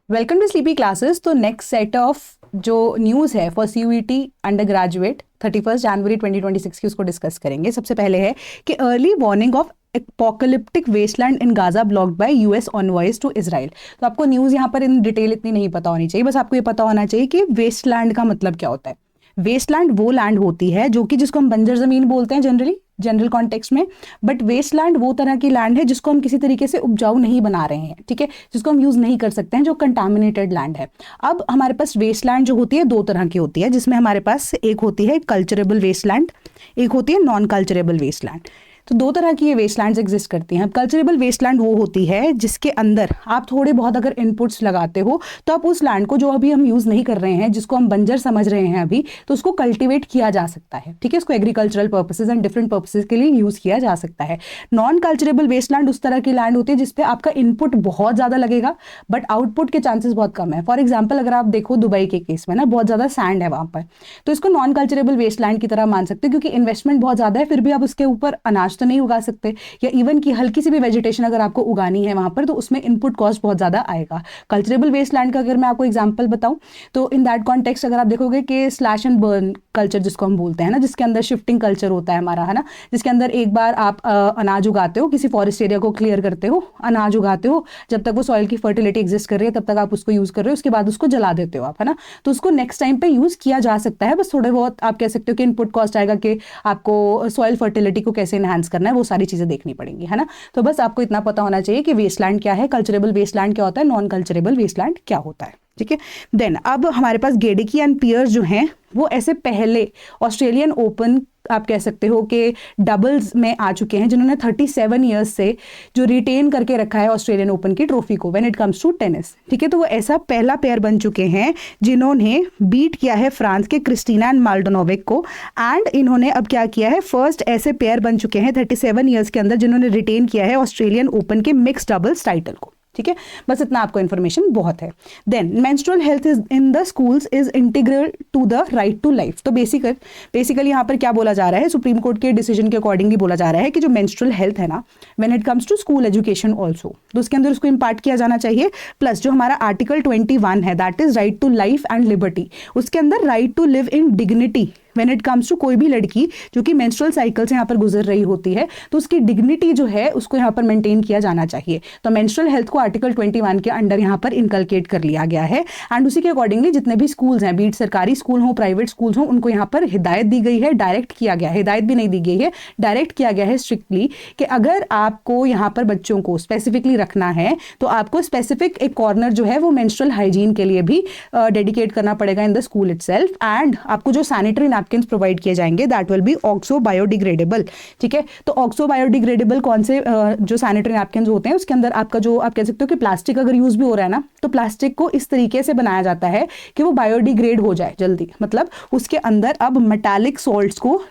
Welcome to sleepy classes. तो next set of जो news है फॉर CUET अंडर ग्रेजुएट 31 जनवरी 2026 की उसको डिस्कस करेंगे। सबसे पहले है कि early warning of apocalyptic wasteland in Gaza blocked by US envoys to Israel. तो आपको न्यूज़ यहाँ पर इन डिटेल इतनी नहीं पता होनी चाहिए, बस आपको ये पता होना चाहिए कि वेस्टलैंड का मतलब क्या होता है। वेस्टलैंड वो लैंड होती है जो कि जिसको हम बंजर ज़मीन बोलते हैं जनरल कॉन्टेक्स्ट में, बट वेस्टलैंड वो तरह की लैंड है जिसको हम किसी तरीके से उपजाऊ नहीं बना रहे हैं, ठीक है, जिसको हम यूज़ नहीं कर सकते हैं, जो कंटामिनेटेड लैंड है। अब हमारे पास वेस्टलैंड जो होती है दो तरह की होती है, जिसमें हमारे पास एक होती है कल्चरेबल वेस्टलैंड, एक होती है नॉन कल्चरेबल वेस्टलैंड। तो दो तरह की ये वेस्टलैंड्स एग्जिस्ट करती हैं। कल्चरेबल वेस्टलैंड वो होती है जिसके अंदर आप थोड़े बहुत अगर इनपुट्स लगाते हो तो आप उस लैंड को, जो अभी हम यूज़ नहीं कर रहे हैं, जिसको हम बंजर समझ रहे हैं अभी, तो उसको कल्टिवेट किया जा सकता है, ठीक है, इसको agricultural purposes and different purposes के लिए यूज़ किया जा सकता है। नॉन कल्चरेबल वेस्टलैंड उस तरह की लैंड होती है जिसपे आपका इनपुट बहुत ज़्यादा लगेगा बट आउटपुट के चांसेस बहुत कम है। फॉर एग्जाम्पल अगर आप देखो दुबई के केस में ना, बहुत ज़्यादा सैंड है वहाँ पर, तो इसको नॉन कल्चरेबल वेस्टलैंड की तरह मान सकते हैं, क्योंकि इन्वेस्टमेंट बहुत ज़्यादा है, फिर भी आप उसके ऊपर अनाज तो नहीं उगा सकते, या इवन की हल्की सी भी वेजिटेशन अगर आपको उगानी है वहां पर, तो उसमें इनपुट कॉस्ट बहुत ज्यादा आएगा। कल्चरेबल वेस्टलैंड का अगर मैं आपको एग्जांपल बताऊं तो इन दैट कॉन्टेक्स्ट अगर आप देखोगे कि स्लैश एंड बर्न कल्चर जिसको हम बोलते हैं ना, जिसके अंदर शिफ्टिंग कल्चर होता है हमारा, है ना, जिसके अंदर एक बार आप अनाज उगाते हो, किसी फॉरेस्ट एरिया को क्लियर करते हो, अनाज उगाते हो, जब तक वो सॉइल की फर्टिलिटी एग्जिस्ट कर रही है तब तक आप उसको यूज कर रहे हो, उसके बाद उसको जला देते हो आप, है ना, तो उसको नेक्स्ट टाइम पे यूज किया जा सकता है। बस थोड़े बहुत आप कह सकते हो कि इनपुट कॉस्ट आएगा कि आपको सॉइल फर्टिलिटी को कैसे एनहांस करना है, वो सारी चीजें देखनी पड़ेंगी, है ना। तो बस आपको इतना पता होना चाहिए कि वेस्टलैंड क्या है, कल्चरेबल वेस्टलैंड क्या होता है, नॉन कल्चरेबल वेस्टलैंड क्या होता है, ठीक है। देन अब हमारे पास गेडिकी एंड पियर्स जो हैं वो ऐसे पहले ऑस्ट्रेलियन ओपन आप कह सकते हो कि डबल्स में आ चुके हैं, जिन्होंने 37 ईयर्स से जो रिटेन करके रखा है ऑस्ट्रेलियन ओपन की ट्रॉफी को when it comes to tennis, ठीक है। तो वो ऐसा पहला पेयर बन चुके हैं जिन्होंने बीट किया है फ्रांस के क्रिस्टीना एंड माल्डोनोविक को, एंड इन्होंने अब क्या किया है, फर्स्ट ऐसे पेयर बन चुके हैं 37 ईयर्स के अंदर जिन्होंने रिटेन किया है ऑस्ट्रेलियन ओपन के मिक्स डबल्स टाइटल को, ठीक है। बस इतना आपको इन्फॉर्मेशन बहुत है। Then menstrual health is in the schools is integral to the right to life. तो बेसिकली यहाँ पर क्या बोला जा रहा है, सुप्रीम कोर्ट के डिसीजन के अकॉर्डिंगली बोला जा रहा है कि जो मेंस्ट्रुअल हेल्थ है ना, when it comes to school education also, तो उसके अंदर उसको इम्पार्ट किया जाना चाहिए। प्लस जो हमारा आर्टिकल 21 है, that is right to life and liberty, उसके अंदर right to live in dignity when it comes to कोई भी लड़की जो कि मेंस्ट्रुअल साइकिल से यहाँ पर गुजर रही होती है, तो उसकी डिग्निटी जो है उसको यहाँ पर मेंटेन किया जाना चाहिए। तो मेंस्ट्रुअल हेल्थ को आर्टिकल 21 के अंडर यहाँ पर इनकलकेट कर लिया गया है, एंड उसी के अकॉर्डिंगली जितने भी स्कूल्स हैं, बीट सरकारी स्कूल हो प्राइवेट स्कूल्स हो, उनको यहाँ पर हिदायत दी गई है, डायरेक्ट किया गया है, हिदायत भी नहीं दी गई है, डायरेक्ट किया गया है स्ट्रिक्टली कि अगर आपको यहाँ पर बच्चों को स्पेसिफिकली रखना है तो आपको स्पेसिफिक एक कॉर्नर जो है वो मेंस्ट्रुअल हाइजीन के लिए भी डेडिकेट करना पड़ेगा in the school itself, and आपको जो सैनिटरी नैपकिन्स प्रोवाइड किए जाएंगे that will be oxo biodegradable, ठीक है। तो ऑक्सो बायोडिग्रेडेबल कौन से जो सैनिटरी नैपकिन्स होते हैं उसके अंदर आपका जो आप कह सकते हो कि प्लास्टिक अगर यूज भी हो रहा है ना, तो प्लास्टिक को इस तरीके से बनाया जाता है कि वो बायोडिग्रेड हो जाए जल्दी, मतलब उसके अंदर अब मेटालिक सॉल्ट्स को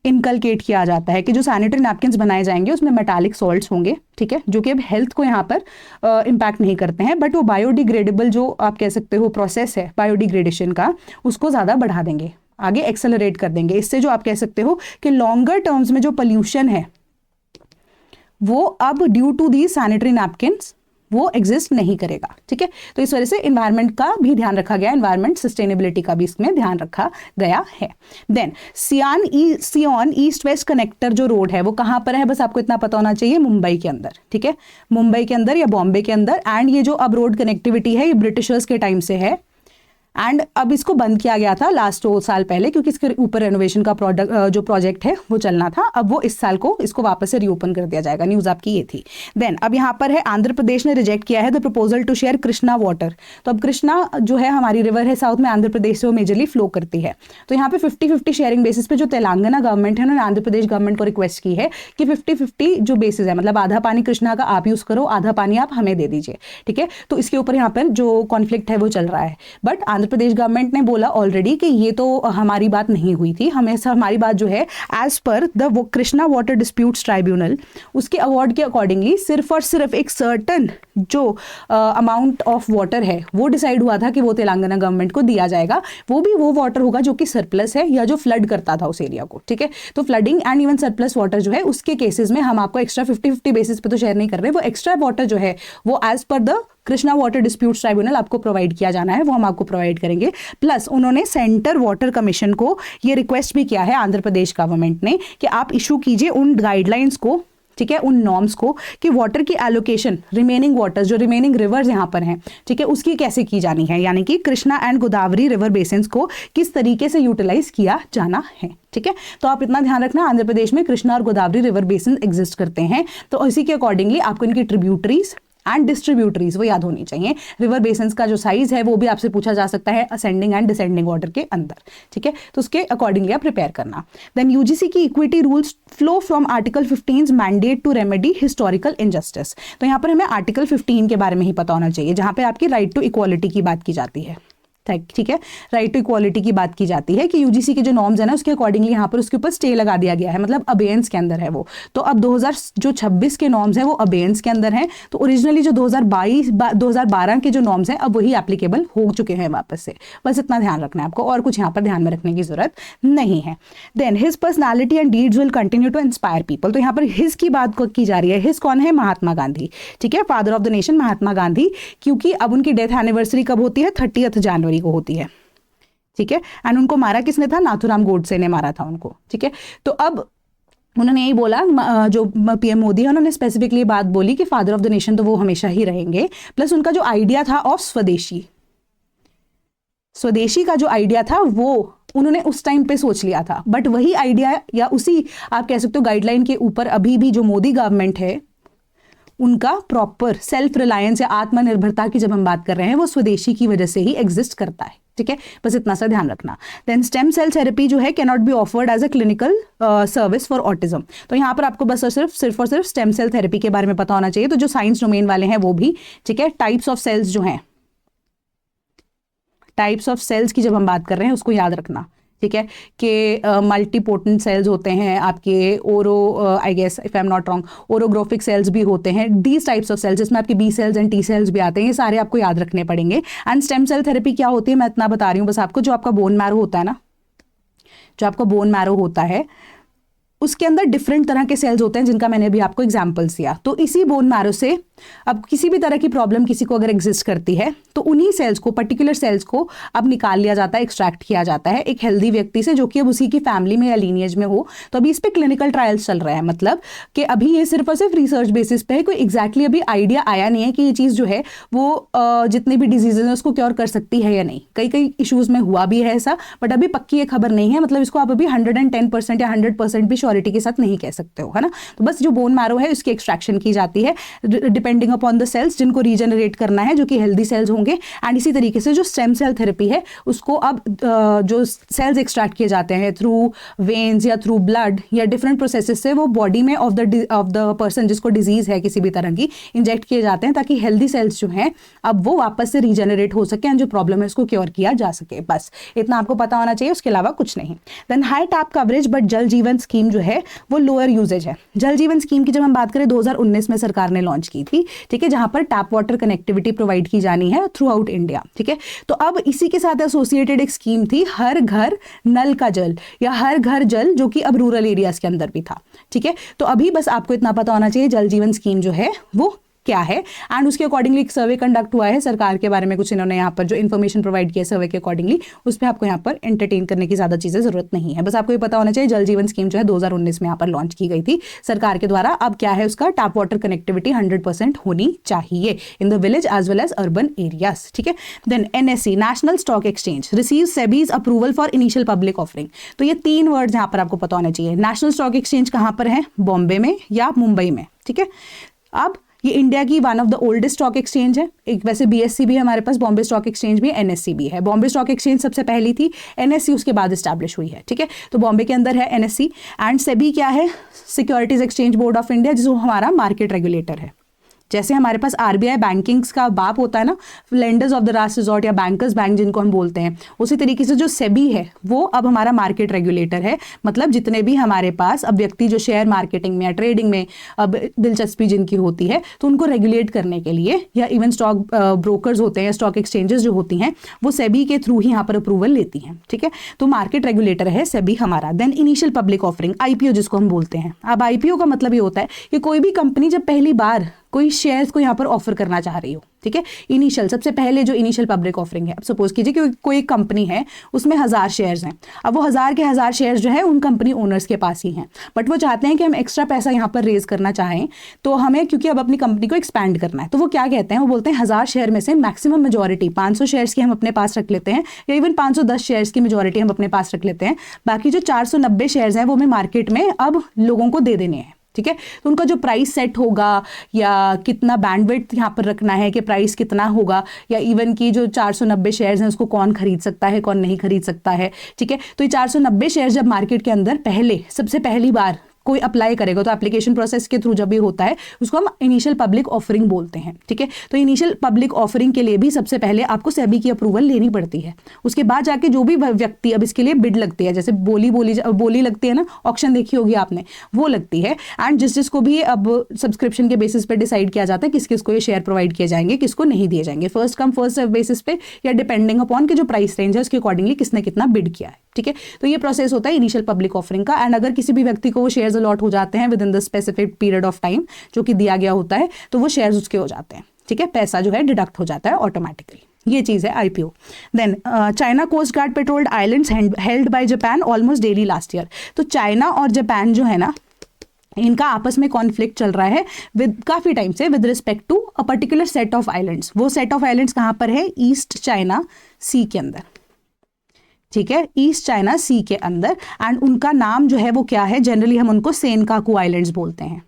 इनकलकेट किया जाता है कि जो सैनिटरी नैपकिन्स बनाए जाएंगे उसमें मेटालिक सॉल्ट्स होंगे, ठीक है, जो कि अब हेल्थ को यहाँ पर इम्पैक्ट नहीं करते हैं, बट वो बायोडिग्रेडेबल जो आप कह सकते हो प्रोसेस है बायोडिग्रेडेशन का, उसको ज़्यादा बढ़ा देंगे, आगे एक्सेलरेट कर देंगे। इससे जो आप कह सकते हो कि लॉन्गर टर्म्स में जो पोल्यूशन है वो अब due to the sanitary napkins वो एग्जिस्ट नहीं करेगा, ठीक है। तो इस वजह से इन्वायरमेंट का भी ध्यान रखा गया, इन्वायरमेंट सस्टेनेबिलिटी का भी इसमें ध्यान रखा गया है। देन सियोन ईस्ट वेस्ट कनेक्टर जो रोड है वो कहाँ पर है, बस आपको इतना पता होना चाहिए, मुंबई के अंदर, ठीक है, मुंबई के अंदर या बॉम्बे के अंदर। एंड ये जो अब रोड कनेक्टिविटी है ये ब्रिटिशर्स के टाइम से है, एंड अब इसको बंद किया गया था लास्ट 2 साल पहले, क्योंकि इसके ऊपर रेनोवेशन का जो प्रोजेक्ट है वो चलना था। अब वो इस साल को इसको वापस से रीओपन कर दिया जाएगा, न्यूज़ आपकी ये थी। देन अब यहाँ पर है आंध्र प्रदेश ने रिजेक्ट किया है the proposal to share Krishna water. तो अब कृष्णा जो है हमारी रिवर है साउथ में, आंध्र प्रदेश से वो मेजरली फ्लो करती है, तो यहाँ पे 50-50 शेयरिंग बेसिस पे जो तेलंगाना गवर्नमेंट है उन्होंने आंध्र प्रदेश गवर्नमेंट को रिक्वेस्ट की है कि 50-50 जो बेसिस है, मतलब आधा पानी कृष्णा का आप यूज करो, आधा पानी आप हमें दे दीजिए, ठीक है। तो इसके ऊपर यहाँ पर जो कॉन्फ्लिक्ट है वो चल रहा है, बट आंध्र प्रदेश गवर्नमेंट ने बोला ऑलरेडी कि ये तो हमारी बात नहीं हुई थी, हमारी बात जो है as per the Krishna water disputes tribunal, उसके अवार्ड के अकॉर्डिंगली सिर्फ और सिर्फ एक सर्टन जो अमाउंट ऑफ वाटर है वो डिसाइड हुआ था कि वो तेलंगाना गवर्नमेंट को दिया जाएगा, वो भी वो वाटर होगा जो कि सरप्लस है या जो फ्लड करता था उस एरिया को, ठीक है। तो flooding and even surplus water जो है उसके केसेस में हम आपको एक्स्ट्रा 50-50 बेसिस पे तो शेयर नहीं कर रहे, वो एक्स्ट्रा वाटर जो है वो as per the Krishna water disputes tribunal आपको प्रोवाइड किया जाना है, वो हम आपको प्रोवाइड करेंगे। प्लस उन्होंने सेंटर वाटर कमीशन को ये रिक्वेस्ट भी किया है आंध्र प्रदेश गवर्नमेंट ने कि आप इशू कीजिए उन गाइडलाइंस को, ठीक है, उन नॉर्म्स को, कि वाटर की एलोकेशन रिमेनिंग वाटर्स, जो रिमेनिंग रिवर्स यहाँ पर हैं, ठीक है, उसकी कैसे की जानी है, यानी कि Krishna and Godavari river basins को किस तरीके से यूटिलाइज किया जाना है। ठीक है, तो आप इतना ध्यान रखना, आंध्र प्रदेश में कृष्णा और गोदावरी रिवर बेसिन एग्जिस्ट करते हैं, तो इसी के अकॉर्डिंगली आपको इनकी ट्रिब्यूटरीज एंड डिस्ट्रीब्यूटरीज वो याद होनी चाहिए। रिवर बेसिन्स का जो साइज है वो भी आपसे पूछा जा सकता है असेंडिंग एंड डिसेंडिंग वाटर के अंदर। ठीक है, तो उसके अकॉर्डिंगली आप प्रिपेयर करना। देन यूजीसी की equity rules flow from article 15 mandate to remedy historical injustice. तो यहाँ पर हमें आर्टिकल 15 के बारे में ही पता होना चाहिए, जहाँ पे आपकी राइट टू इक्वालिटी की बात की जाती है। ठीक है, राइट टू इक्वालिटी की बात की जाती है कि यूजीसी के जो नॉर्म्स है ना उसके अकॉर्डिंगली यहाँ पर उसके ऊपर स्टे लगा दिया गया है, मतलब अबेयंस के अंदर है वो। तो अब 2026 के नॉर्म्स हैं वो अबेयंस के अंदर हैं, तो ओरिजिनली जो 2012 के जो नॉर्म्स हैं अब वही एप्लीकेबल हो चुके हैं वापस से। बस इतना ध्यान रखना है आपको, और कुछ यहाँ पर ध्यान में रखने की जरूरत नहीं है। Then his personality and deeds will continue to inspire people. तो यहाँ पर हिज की बात की जा रही है। हिज कौन है? महात्मा गांधी। ठीक है, father of the nation Mahatma Gandhi, क्योंकि अब उनकी डेथ एनिवर्सरी कब होती है? 30 जनवरी को होती है। ठीक है, एंड उनको मारा किसने था? नाथुराम गोडसे ने मारा था उनको। ठीक है, तो अब उन्होंने यही बोला, जो पीएम मोदी है उन्होंने स्पेसिफिकली बात बोली कि फादर ऑफ द नेशन तो वो हमेशा ही रहेंगे। प्लस उनका जो आइडिया था ऑफ स्वदेशी का जो आइडिया था वो उन्होंने उस टाइम पे सोच लिया था, बट वही आइडिया या उसी आप कह सकते हो गाइडलाइन के ऊपर अभी भी जो मोदी गवर्नमेंट है उनका प्रॉपर सेल्फ रिलायंस या आत्मनिर्भरता की जब हम बात कर रहे हैं वो स्वदेशी की वजह से ही एग्जिस्ट करता है। ठीक है, बस इतना सा ध्यान रखना। देन स्टेम सेल थेरेपी जो है cannot be offered as a clinical service for autism. तो यहाँ पर आपको बस सिर्फ और सिर्फ स्टेम सेल थेरेपी के बारे में पता होना चाहिए। तो जो साइंस डोमेन वाले हैं वो भी, ठीक है, टाइप्स ऑफ सेल्स जो हैं, टाइप्स ऑफ सेल्स की जब हम बात कर रहे हैं उसको याद रखना। ठीक है, कि मल्टीपोटेंट सेल्स होते हैं आपके, oro I guess if I am not wrong orographic cells भी होते हैं, दीज टाइप्स ऑफ सेल्स जिसमें आपके B cells and T cells भी आते हैं, ये सारे आपको याद रखने पड़ेंगे। एंड स्टेम सेल थेरेपी क्या होती है मैं इतना बता रही हूँ बस आपको, जो आपका बोन मैरो होता है ना, जो आपका बोन मैरो होता है उसके अंदर डिफरेंट तरह के सेल्स होते हैं जिनका मैंने अभी आपको एग्जांपल्स दिया। तो इसी बोन मैरो से अब किसी भी तरह की प्रॉब्लम किसी को अगर एग्जिस्ट करती है तो उन्हीं सेल्स को, पर्टिकुलर सेल्स को अब निकाल लिया जाता है, एक्सट्रैक्ट किया जाता है एक हेल्दी व्यक्ति से जो कि अब उसी की फैमिली में या लीनिएज में हो। तो अभी इस पे क्लिनिकल ट्रायल्स चल रहे हैं, मतलब कि अभी ये सिर्फ और सिर्फ रिसर्च बेसिस पे है, कोई एग्जैक्टली अभी आइडिया आया नहीं है कि ये चीज़ जो है वो जितनी भी डिजीजेज हैं उसको क्योर कर सकती है या नहीं। कई इशूज़ में हुआ भी है ऐसा, बट अभी पक्की ये खबर नहीं है, मतलब इसको आप अभी 110% या 100% भी श्योरिटी के साथ नहीं कह सकते हो, है ना। तो बस जो बोन मैरो है उसकी एक्सट्रैक्शन की जाती है डिपेंडिंग अपॉन द सेल्स जिनको रीजनरेट करना है, जो कि हेल्दी सेल्स होंगे। एंड इसी तरीके से जो स्टेम सेल थेरेपी है उसको अब जो सेल्स एक्सट्रैक्ट किए जाते हैं थ्रू वेन्स या थ्रू ब्लड या डिफरेंट प्रोसेसेस से वो बॉडी में ऑफ द पर्सन जिसको डिजीज है किसी भी तरह की इंजेक्ट किए जाते हैं, ताकि हेल्दी सेल्स जो हैं अब वो वापस से रीजनरेट हो सके एंड जो प्रॉब्लम है उसको क्योर किया जा सके। बस इतना आपको पता होना चाहिए, उसके अलावा कुछ नहीं। Then high tap coverage but Jal Jeevan scheme जो है वो लोअर यूजेज है। जल जीवन स्कीम की जब हम बात करें 2019 में सरकार ने लॉन्च की थी। ठीक है, जहां पर टैप वाटर कनेक्टिविटी प्रोवाइड की जानी है थ्रू आउट इंडिया। ठीक है, तो अब इसी के साथ एसोसिएटेड एक स्कीम थी हर घर नल का जल या हर घर जल, जो कि अब रूरल एरियाज के अंदर भी था। ठीक है, तो अभी बस आपको इतना पता होना चाहिए जल जीवन स्कीम जो है वो क्या है। एंड उसके अकॉर्डिंगली एक सर्वे कंडक्ट हुआ है सरकार के बारे में, कुछ इन्होंने यहाँ पर जो इन्फॉर्मेशन प्रोवाइड किया सर्वे के अकॉर्डिंगली, उस पर आपको यहाँ पर एंटरटेन करने की ज़्यादा चीज़ें जरूरत नहीं है। बस आपको ये पता होना चाहिए जल जीवन स्कीम जो है 2019 में यहाँ पर लॉन्च की गई थी सरकार के द्वारा। अब क्या है उसका टैप वाटर कनेक्टिविटी 100% होनी चाहिए in the village as well as urban areas. ठीक है, then NSE national stock exchange receive SEBI's approval for initial public offering. तो ये 3 वर्ड्स यहाँ पर आपको पता होना चाहिए। नेशनल स्टॉक एक्सचेंज कहाँ पर है? बॉम्बे में या मुंबई में। ठीक है, अब ये इंडिया की one of the oldest stock exchange है। एक वैसे BSE भी है हमारे पास, बॉम्बे स्टॉक एक्सचेंज भी, NSE भी है। बॉम्बे स्टॉक एक्सचेंज सबसे पहली थी, NSE उसके बाद स्टैब्लिश हुई है। ठीक है, तो बॉम्बे के अंदर है NSE। एंड सेबी क्या है? Securities exchange board of India, जिसको हमारा मार्केट रेगुलेटर है। जैसे हमारे पास RBI बैंकिंग्स का बाप होता है ना, lenders of the last resort या बैंकर्स बैंक जिनको हम बोलते हैं, उसी तरीके से जो सेबी है वो अब हमारा मार्केट रेगुलेटर है। मतलब जितने भी हमारे पास अब व्यक्ति जो शेयर मार्केटिंग में या ट्रेडिंग में अब दिलचस्पी जिनकी होती है, तो उनको रेगुलेट करने के लिए, या इवन स्टॉक ब्रोकर्स होते हैं, स्टॉक एक्सचेंजेस जो होती हैं, वो सेबी के थ्रू ही यहाँ पर अप्रूवल लेती हैं। ठीक है, तो मार्केट रेगुलेटर है सेबी हमारा। Then initial public offering, IPO जिसको हम बोलते हैं। अब IPO का मतलब ये होता है कि कोई भी कंपनी जब पहली बार कोई शेयर्स को यहाँ पर ऑफर करना चाह रही हो, ठीक है, इनिशियल, सबसे पहले जो इनिशियल पब्लिक ऑफरिंग है। अब सपोज कीजिए कि कोई कंपनी है, उसमें 1000 शेयर्स हैं। अब वो 1000 के 1000 शेयर्स जो है उन कंपनी ओनर्स के पास ही हैं, बट वो चाहते हैं कि हम एक्स्ट्रा पैसा यहाँ पर रेज करना चाहें, तो हमें क्योंकि अब अपनी कंपनी को एक्सपैंड करना है, तो वो क्या कहते हैं, वो बोलते हैं 1000 शेयर में से मैक्सिमम मेजोरिटी 500 शेयर्स की हम अपने पास रख लेते हैं, या इवन 510 शेयर्स की मेजोरिटी हम अपने पास रख लेते हैं, बाकी जो 490 शेयर्स हैं वो हमें मार्केट में अब लोगों को दे देने हैं, ठीक है। तो उनका जो प्राइस सेट होगा, या कितना बैंडविड्थ यहाँ पर रखना है कि प्राइस कितना होगा, या इवन की जो 490 शेयर्स हैं उसको कौन खरीद सकता है, कौन नहीं खरीद सकता है, ठीक है। तो ये 490 शेयर्स जब मार्केट के अंदर सबसे पहली बार कोई अप्लाई करेगा, तो एप्लीकेशन प्रोसेस के थ्रू जब भी होता है उसको हम इनिशियल पब्लिक ऑफरिंग बोलते हैं, ठीक है। तो इनिशियल पब्लिक ऑफरिंग के लिए भी सबसे पहले आपको सेबी की अप्रूवल लेनी पड़ती है। उसके बाद जाके जो भी व्यक्ति, अब इसके लिए बिड लगती है, जैसे बोली लगती है ना, ऑक्शन देखी होगी आपने, वो लगती है। एंड जिसको भी अब सब्सक्रिप्शन के बेसिस पे डिसाइड किया जाता है किस किस को ये शेयर प्रोवाइड किए जाएंगे, किसको नहीं दिए जाएंगे, first come first serve basis पे, या डिपेंडिंग अपॉन के जो प्राइस रेंज है उसके अकॉर्डिंगली किसने कितना बिड किया है, ठीक है। तो ये प्रोसेस होता है इनिशियल पब्लिक ऑफरिंग का। एंड अगर किसी भी व्यक्ति को वो शेयर्स अलॉट हो जाते हैं with in the specific period of time जो कि दिया गया होता है, तो वो शेयर्स उसके हो जाते हैं, ठीक है, पैसा जो है डिडक्ट हो जाता है ऑटोमेटिकली। ये चीज है IPO. Then China coast guard patrolled islands held by Japan almost daily last year. तो चाइना और जापान जो है ना, इनका आपस में कॉन्फ्लिक्ट चल रहा है विद काफी टाइम से with respect to a particular set of islands. वो सेट ऑफ आइलैंड्स कहां पर है, ईस्ट चाइना सी के अंदर, ठीक है, ईस्ट चाइना सी के अंदर। एंड उनका नाम जो है वो क्या है, जनरली हम उनको सेनकाकू आइलैंड्स बोलते हैं,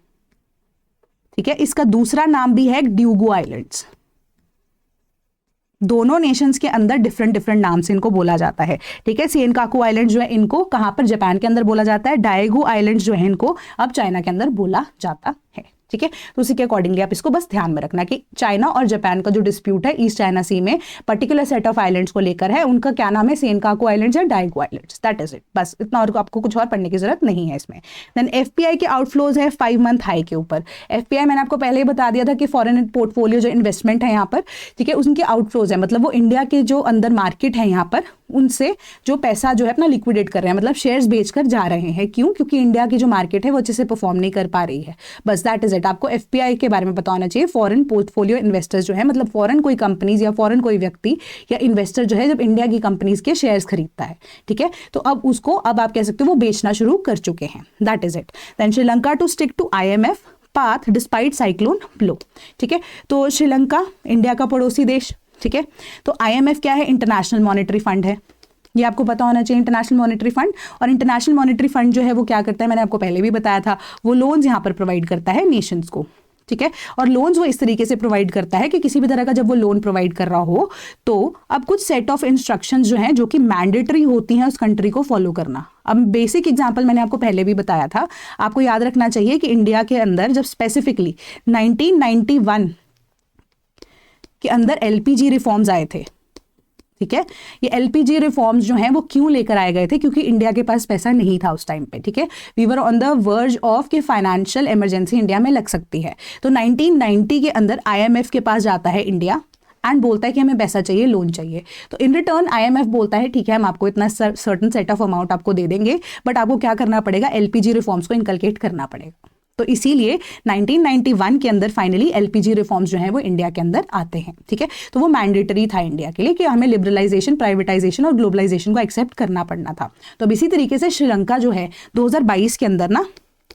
ठीक है। इसका दूसरा नाम भी है ड्यूगू आइलैंड्स। दोनों नेशंस के अंदर डिफरेंट डिफरेंट नाम से इनको बोला जाता है, ठीक है। सेनकाकू आइलैंड्स जो है इनको कहां पर, जापान के अंदर बोला जाता है। डाएगू आइलैंड्स जो है इनको अब चाइना के अंदर बोला जाता है, ठीक है। तो उसी के अकॉर्डिंगली आप इसको बस ध्यान में रखना कि चाइना और जापान का जो डिस्प्यूट है ईस्ट चाइना सी में पर्टिकुलर सेट ऑफ आइलैंड्स को लेकर है, उनका क्या नाम है, सेनकाकू आइलैंड्स या डाएगू आइलैंड्स, दैट इज इट, बस इतना, और आपको कुछ और पढ़ने की जरूरत नहीं है इसमें। देन एफपीआई के आउटफ्लोज है 5 मंथ हाई के ऊपर। एफपीआई मैंने आपको पहले ही बता दिया था कि फॉरेन पोर्टफोलियो जो इन्वेस्टमेंट है यहाँ पर, ठीक है, उनके आउटफ्लोज है, मतलब वो इंडिया के जो अंदर मार्केट है यहाँ पर उनसे जो पैसा जो है अपना लिक्विडेट कर रहे हैं, मतलब शेयर्स बेचकर जा रहे हैं। क्यों? क्योंकि इंडिया की जो मार्केट है वो अच्छे से परफॉर्म नहीं कर पा रही है, बस दैट इज इट। आपको एफपीआई के बारे में पता होना चाहिए। फॉरेन पोर्टफोलियो इन्वेस्टर्स जो है, मतलब फॉरेन कोई कंपनीज या फॉरेन कोई व्यक्ति या इन्वेस्टर जो है जब इंडिया की कंपनीज के शेयर्स खरीदता है, ठीक है, तो अब उसको, अब आप कह सकते हो वो बेचना शुरू कर चुके हैं, that is it. Then Sri Lanka to stick to IMF path despite cyclone blow, ठीक है। तो श्रीलंका इंडिया का पड़ोसी देश, ठीक है। तो IMF क्या है, इंटरनेशनल मॉनेटरी फंड है, ये आपको पता होना चाहिए, इंटरनेशनल मॉनेटरी फंड। और इंटरनेशनल मॉनेटरी फंड जो है वो क्या करता है, मैंने आपको पहले भी बताया था, वो लोन्स यहाँ पर प्रोवाइड करता है नेशंस को, ठीक है। और लोन्स वो इस तरीके से प्रोवाइड करता है कि किसी भी तरह का जब वो लोन प्रोवाइड कर रहा हो तो अब कुछ सेट ऑफ इंस्ट्रक्शंस जो हैं जो कि मैंडेटरी होती हैं उस कंट्री को फॉलो करना। अब बेसिक एग्जांपल मैंने आपको पहले भी बताया था, आपको याद रखना चाहिए कि इंडिया के अंदर जब स्पेसिफिकली 1991 के अंदर LPG रिफॉर्म्स आए थे, ठीक है, ये LPG रिफॉर्म्स जो हैं वो क्यों लेकर आए गए थे, क्योंकि इंडिया के पास पैसा नहीं था उस टाइम पे, ठीक है। We were on the verge of कि फाइनेंशियल इमरजेंसी इंडिया में लग सकती है। तो 1990 के अंदर IMF के पास जाता है इंडिया एंड बोलता है कि हमें पैसा चाहिए, लोन चाहिए। तो इन रिटर्न IMF बोलता है ठीक है, हम आपको इतना सर्टन सेट ऑफ अमाउंट आपको दे देंगे, बट आपको क्या करना पड़ेगा, LPG रिफॉर्म्स को इनकलकेट करना पड़ेगा। तो इसीलिए 1991 के अंदर फाइनली LPG रिफॉर्म्स जो है वो इंडिया के अंदर आते हैं, ठीक है। तो वो मैंडेटरी था इंडिया के लिए कि हमें लिबरलाइजेशन, प्राइवेटाइजेशन और ग्लोबलाइजेशन को एक्सेप्ट करना पड़ना था। तो अब इसी तरीके से श्रीलंका जो है 2022 के अंदर ना,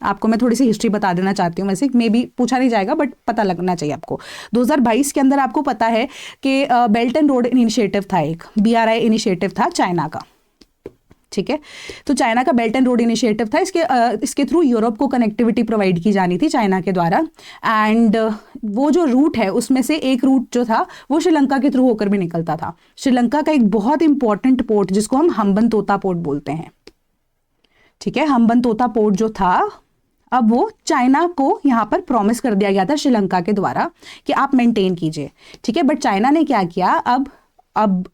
आपको मैं थोड़ी सी हिस्ट्री बता देना चाहती हूँ, वैसे मे बी पूछा नहीं जाएगा बट पता लगना चाहिए आपको। 2022 के अंदर आपको पता है कि बेल्ट एंड रोड इनिशिएटिव था, एक BRI इनिशिएटिव था चाइना का, ठीक है। तो चाइना का बेल्ट एंड रोड इनिशिएटिव था, इसके थ्रू यूरोप को कनेक्टिविटी प्रोवाइड की जानी थी चाइना के द्वारा। एंड वो जो रूट है उसमें से एक रूट जो था वो श्रीलंका के थ्रू होकर भी निकलता था। श्रीलंका का एक बहुत इंपॉर्टेंट पोर्ट जिसको हम हम्बनतोता पोर्ट बोलते हैं, ठीक है, हम्बनतोता पोर्ट जो था, अब वो चाइना को यहाँ पर प्रॉमिस कर दिया गया था श्रीलंका के द्वारा कि आप मेंटेन कीजिए, ठीक है। बट चाइना ने क्या किया, अब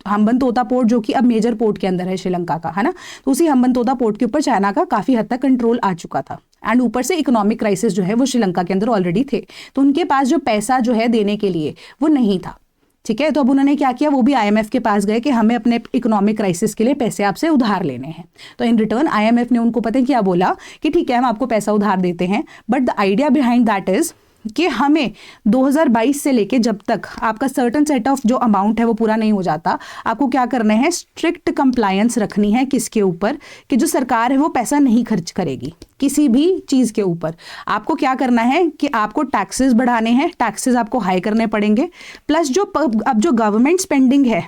हम्बनतोता पोर्ट जो कि अब मेजर पोर्ट के अंदर है श्रीलंका का, है ना, तो उसी हम्बनतोता पोर्ट के ऊपर चाइना का काफी हद तक कंट्रोल आ चुका था। एंड ऊपर से इकोनॉमिक क्राइसिस जो है वो श्रीलंका के अंदर ऑलरेडी थे, तो उनके पास जो पैसा जो है देने के लिए वो नहीं था, ठीक है। तो अब उन्होंने क्या किया, वो भी IMF के पास गए कि हमें अपने इकोनॉमिक क्राइसिस के लिए पैसे आपसे उधार लेने हैं। तो इन रिटर्न IMF ने उनको पता है क्या बोला कि ठीक है हम आपको पैसा उधार देते हैं, but the idea behind that is कि हमें 2022 से लेके जब तक आपका सर्टन सेट ऑफ जो अमाउंट है वो पूरा नहीं हो जाता, आपको क्या करना है, स्ट्रिक्ट कंप्लायंस रखनी है किसके ऊपर, कि जो सरकार है वो पैसा नहीं खर्च करेगी किसी भी चीज़ के ऊपर। आपको क्या करना है कि आपको टैक्सेस बढ़ाने हैं, टैक्सेस आपको हाई करने पड़ेंगे, प्लस जो अब जो गवर्नमेंट स्पेंडिंग है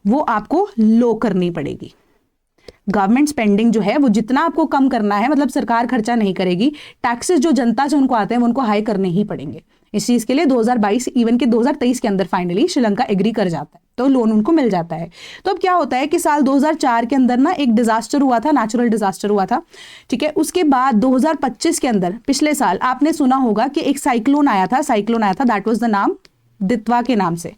वो आपको लो करनी पड़ेगी। गवर्नमेंट स्पेंडिंग जो है वो जितना आपको कम करना है, मतलब सरकार खर्चा नहीं करेगी, टैक्सेस जो जनता से उनको आते हैं वो उनको हाई करने ही पड़ेंगे। इस चीज़ के लिए 2022 इवन के 2023 के अंदर फाइनली श्रीलंका एग्री कर जाता है, तो लोन उनको मिल जाता है। तो अब क्या होता है कि साल 2004 के अंदर ना एक डिजास्टर हुआ था, नेचुरल डिजास्टर हुआ था, ठीक है। उसके बाद 2025 के अंदर, पिछले साल आपने सुना होगा कि एक साइक्लोन आया था, दैट वाज द नाम दित्वा के नाम से।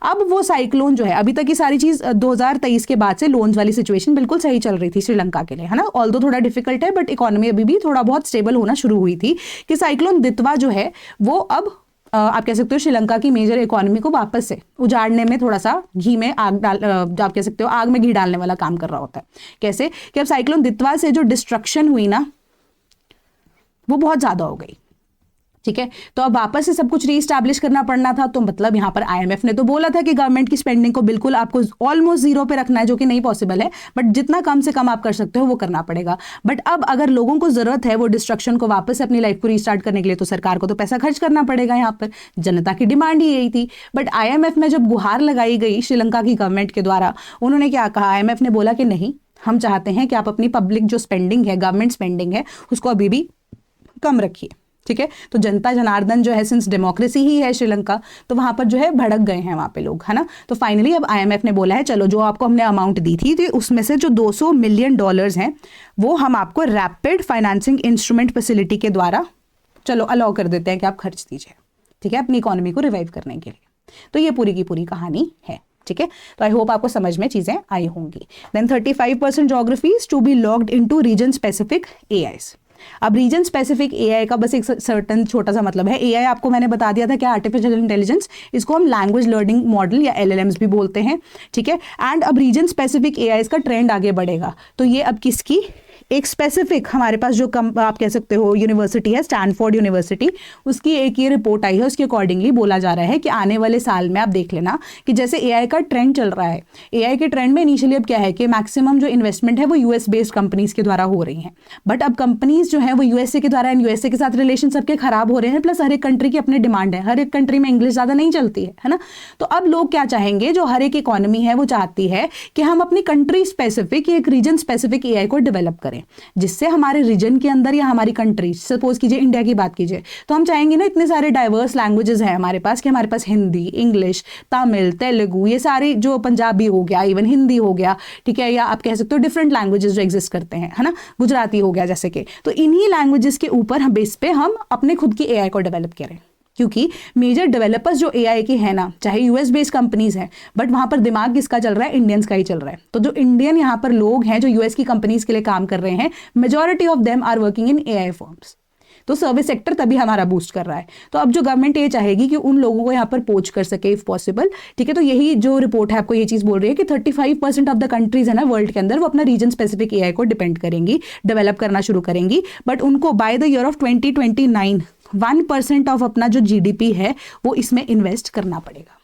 अब वो साइक्लोन जो है, अभी तक की सारी चीज 2023 के बाद से लोन्स वाली सिचुएशन बिल्कुल सही चल रही थी श्रीलंका के लिए, है ना। ऑल्दो थोड़ा डिफिकल्ट है बट इकोनॉमी अभी भी थोड़ा बहुत स्टेबल होना शुरू हुई थी, कि साइक्लोन दित्वा जो है वो अब आप कह सकते हो श्रीलंका की मेजर इकोनॉमी को वापस से उजाड़ने में थोड़ा सा घी में आग डाल, आप कह सकते हो आग में घी डालने वाला काम कर रहा होता है। कैसे कि अब साइक्लोन दित्वा से जो डिस्ट्रक्शन हुई ना वो बहुत ज्यादा हो गई, ठीक है। तो अब वापस से सब कुछ रीस्टैब्लिश करना पड़ना था। तो मतलब यहाँ पर आईएमएफ ने तो बोला था कि गवर्नमेंट की स्पेंडिंग को बिल्कुल आपको ऑलमोस्ट जीरो पे रखना है, जो कि नहीं पॉसिबल है, बट जितना कम से कम आप कर सकते हो वो करना पड़ेगा। बट अब अगर लोगों को जरूरत है वो डिस्ट्रक्शन को वापस से अपनी लाइफ को रीस्टार्ट करने के लिए, तो सरकार को तो पैसा खर्च करना पड़ेगा। यहाँ पर जनता की डिमांड ही यही थी। बट आईएमएफ में जब गुहार लगाई गई श्रीलंका की गवर्नमेंट के द्वारा, उन्होंने क्या कहा, आईएमएफ ने बोला कि नहीं, हम चाहते हैं कि आप अपनी पब्लिक जो स्पेंडिंग है, गवर्नमेंट स्पेंडिंग है, उसको अभी भी कम रखिए, ठीक है। तो जनता जनार्दन जो है, सिंस डेमोक्रेसी ही है श्रीलंका, तो वहां पर जो है भड़क गए हैं वहां पे लोग, है ना। तो फाइनली अब आईएमएफ ने बोला है चलो जो आपको हमने अमाउंट दी थी तो उसमें से जो $200 मिलियन हैं वो हम आपको रैपिड फाइनेंसिंग इंस्ट्रूमेंट फैसिलिटी के द्वारा चलो अलाउ कर देते हैं कि आप खर्च दीजिए, ठीक है, अपनी इकोनॉमी को रिवाइव करने के लिए। तो ये पूरी की पूरी कहानी है, ठीक है। तो आई होप आपको समझ में चीजें आई होंगी। Then 35% geographies to be logged into region specific AIs. अब रीजन स्पेसिफिक एआई का बस एक सर्टन छोटा सा मतलब है। एआई आपको मैंने बता दिया था क्या, आर्टिफिशियल इंटेलिजेंस, इसको हम लैंग्वेज लर्निंग मॉडल या एलएलएम्स भी बोलते हैं, ठीक है। एंड अब रीजन स्पेसिफिक एआई का ट्रेंड आगे बढ़ेगा। तो ये अब किसकी, एक स्पेसिफिक हमारे पास जो आप कह सकते हो यूनिवर्सिटी है, स्टैनफोर्ड यूनिवर्सिटी, उसकी एक ये रिपोर्ट आई है, उसके अकॉर्डिंगली बोला जा रहा है कि आने वाले साल में आप देख लेना कि जैसे एआई का ट्रेंड चल रहा है, एआई के ट्रेंड में इनिशियली अब क्या है कि मैक्सिमम जो इन्वेस्टमेंट है वो यूएस बेस्ड कंपनीज के द्वारा हो रही है। बट अब कंपनीज जो है वो यूएसए के द्वारा, एंड यूएसए के साथ रिलेशन सबके खराब हो रहे हैं, प्लस हर एक कंट्री की अपनी डिमांड है, हर एक कंट्री में इंग्लिश ज्यादा नहीं चलती है ना। तो अब लोग क्या चाहेंगे, जो हर एक इकोनॉमी है वो चाहती है कि हम अपनी कंट्री स्पेसिफिक, एक रीजन स्पेसिफिक एआई को डेवलप करें, जिससे हमारे रीजन के अंदर या हमारी कंट्री, सपोज कीजिए इंडिया की बात कीजिए, तो हम चाहेंगे ना, इतने सारे डाइवर्स लैंग्वेजेस हैं हमारे पास, कि हमारे पास हिंदी, इंग्लिश, तमिल, तेलुगु, ये सारी जो पंजाबी हो गया, इवन हिंदी हो गया, ठीक है, या आप कह सकते हो डिफरेंट लैंग्वेजेस जो एग्जिस्ट करते हैं, है ना, गुजराती हो गया जैसे कि, तो इन्हीं लैंग्वेजेस के ऊपर हम बेस पे हम अपने खुद की एआई को डेवलप करें। क्योंकि मेजर डेवलपर्स जो एआई के हैं ना, चाहे यूएस बेस्ड कंपनीज हैं, बट वहां पर दिमाग किसका चल रहा है, इंडियंस का ही चल रहा है। तो जो इंडियन यहाँ पर लोग हैं जो यूएस की कंपनीज के लिए काम कर रहे हैं, majority of them are working in AI firms. तो सर्विस सेक्टर तभी हमारा बूस्ट कर रहा है। तो अब जो गवर्नमेंट ये चाहेगी कि उन लोगों को यहाँ पर पोच कर सके इफ पॉसिबल, ठीक है। तो यही जो रिपोर्ट है आपको ये चीज बोल रही है कि 35% ऑफ द कंट्रीज है ना वर्ल्ड के अंदर, वो अपना रीजन स्पेसिफिक एआई को डिपेंड करेंगी, डेवलप करना शुरू करेंगी, बट उनको by the year of 2029 1% of अपना जो जीडीपी है वो इसमें इन्वेस्ट करना पड़ेगा,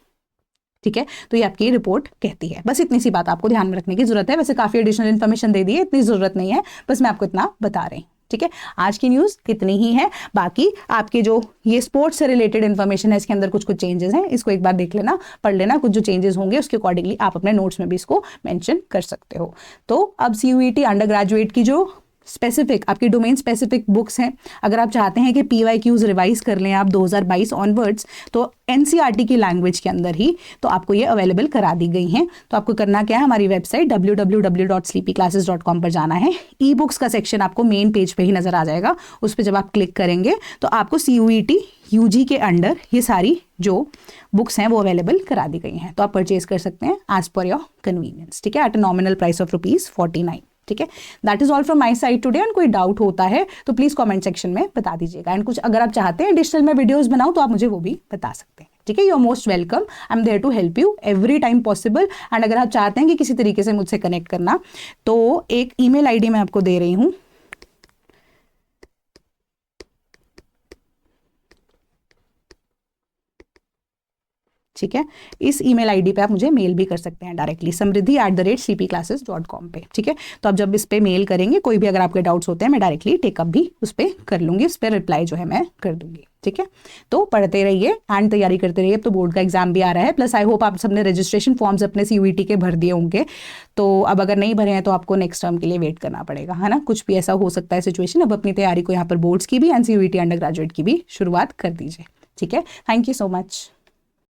ठीक है। तो ये आपकी रिपोर्ट कहती है। बस इतनी सी बात आपको ध्यान में रखने की जरूरत है। वैसे काफी एडिशनल इन्फॉर्मेशन दे दी है, इतनी जरूरत नहीं है, बस मैं आपको इतना बता रही हूँ, ठीक है। आज की न्यूज इतनी ही है। बाकी आपके जो ये स्पोर्ट्स से रिलेटेड इन्फॉर्मेशन है, इसके अंदर कुछ कुछ चेंजेस हैं, इसको एक बार देख लेना, पढ़ लेना, कुछ जो चेंजेस होंगे उसके अकॉर्डिंगली आप अपने नोट्स में भी इसको मेंशन कर सकते हो। तो अब सीयूईटी अंडर ग्रेजुएट की जो स्पेसिफिक आपकी डोमेन स्पेसिफिक बुक्स हैं, अगर आप चाहते हैं कि पीवाईक्यूज रिवाइज कर लें आप 2022 ऑनवर्ड्स, तो एनसीईआरटी की लैंग्वेज के अंदर ही तो आपको ये अवेलेबल करा दी गई हैं। तो आपको करना क्या है, हमारी वेबसाइट www.sleepyclasses.com पर जाना है। ई बुक्स का सेक्शन आपको मेन पेज पे ही नजर आ जाएगा, उस पर जब आप क्लिक करेंगे तो आपको सीयूईटी यूजी के अंडर ये सारी जो बुक्स हैं वो अवेलेबल करा दी गई हैं। तो आप परचेज कर सकते हैं एज पर योर कन्वीनियंस, ठीक है, at a nominal price of ₹49, ठीक है। That is all from my side today. And कोई डाउट होता है तो प्लीज कमेंट सेक्शन में बता दीजिएगा। एंड कुछ अगर आप चाहते हैं एडिशनल में वीडियोस बनाऊं तो आप मुझे वो भी बता सकते हैं, ठीक है। You are most welcome, I am there to help you every time possible. And अगर आप चाहते हैं कि किसी तरीके से मुझसे कनेक्ट करना, तो एक ईमेल आईडी मैं आपको दे रही हूँ, ठीक है, इस ईमेल आईडी पे आप मुझे मेल भी कर सकते हैं डायरेक्टली, samriddhi@cpclasses.com पे। ठीक है, तो आप जब इस पे मेल करेंगे, कोई भी अगर आपके डाउट्स होते हैं, मैं डायरेक्टली टेकअप भी उस पर कर लूँगी, उस पर रिप्लाई जो है मैं कर दूँगी। ठीक है, तो पढ़ते रहिए एंड तैयारी करते रहिए। अब तो बोर्ड का एग्जाम भी आ रहा है, प्लस आई होप आप सबने रजिस्ट्रेशन फॉर्म्स अपने CUET के भर दिए होंगे। तो अब अगर नहीं भरे हैं तो आपको नेक्स्ट टर्म के लिए वेट करना पड़ेगा, है ना, कुछ भी ऐसा हो सकता है सिचुएशन। अब अपनी तैयारी को यहाँ पर बोर्ड्स की भी एंड CUET अंडर ग्रेजुएट की भी शुरुआत कर दीजिए। ठीक है, थैंक यू सो मच।